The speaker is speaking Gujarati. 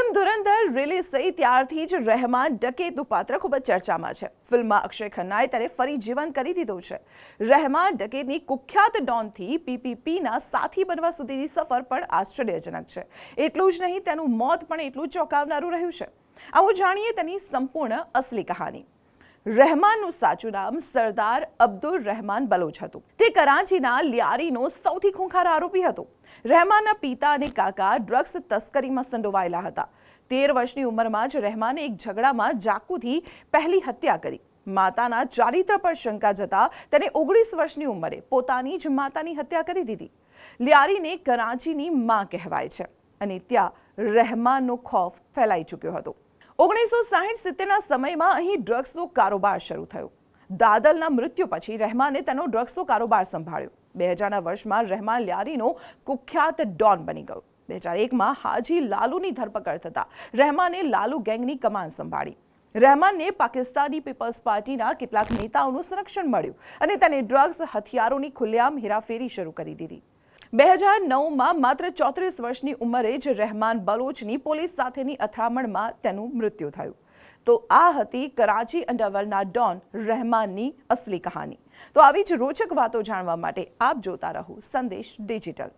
ફિલ્મ ધુરંધર રિલીઝ થઈ ત્યારથી જ રહેમાન ડકેતનું પાત્ર ખૂબ જ ચર્ચામાં છે. ફિલ્મમાં અક્ષય ખન્નાએ તેને ફરી જીવંત કરી દીધું છે. રહેમાન ડકેતની કુખ્યાત ડોનથી પીપીપીના સાથી બનવા સુધીની સફર પણ આશ્ચર્યજનક છે. એટલું જ નહીં, તેનું મોત પણ એટલું જ ચોંકાવનારું રહ્યું છે. આવો જાણીએ તેની સંપૂર્ણ અસલી કહાની. રહેમાનનું સાચું નામ સરદાર અબ્દુલ રહેમાન બલોચ હતું. તે કરાંચીના લિયારીનો સૌથી ખૂંખાર આરોપી હતો. રહેમાનના પિતા અને કાકા ડ્રગ્સ તસ્કરીમાં સંડોવાયેલા હતા. 13 વર્ષની ઉંમરમાં જ રહેમાને એક ઝઘડામાં ચાકુથી પહેલી હત્યા કરી. માતાના ચારિત્ર પર શંકા જતા તેને 19 વર્ષની ઉંમરે પોતાની જ માતાની હત્યા કરી દીધી. લિયારીને કરાંચીની માં કહેવાય છે અને ત્યાં રહેમાનનો ખૌફ ફેલાઈ ચૂક્યો હતો. 1960-70ના સમયમાં અહીં ડ્રગ્સનો કારોબાર શરૂ થયો. દાદલના મૃત્યુ પછી રહેમાને તેનો ડ્રગ્સનો કારોબાર સંભાળ્યો. 2000ના વર્ષમાં રહેમાન લિયારીનો કુખ્યાત ડોન બની ગયો. 2001માં હાજી લાલુની ધરપકડ થતા રહેમાને લાલુ ગેંગની કમાન સંભાળી. રહેમાનને પાકિસ્તાની પીપલ્સ પાર્ટીના કેટલાક નેતાઓનું સંરક્ષણ મળ્યું અને તેને ડ્રગ્સ હથિયારોની ખુલ્લેઆમ હેરાફેરી શરૂ કરી દીધી. 2009માં માત્ર 34 વર્ષની ઉંમરે જ રહેમાન બલોચની પોલીસ સાથેની અથડામણમાં તેનું મૃત્યુ થયું. તો આ હતી કરાચી અંડરવર્લ્ડના ડોન રહેમાનની અસલી કહાની. તો આવી જ રોચક વાતો જાણવા માટે આપ જોતા રહો સંદેશ ડિજિટલ.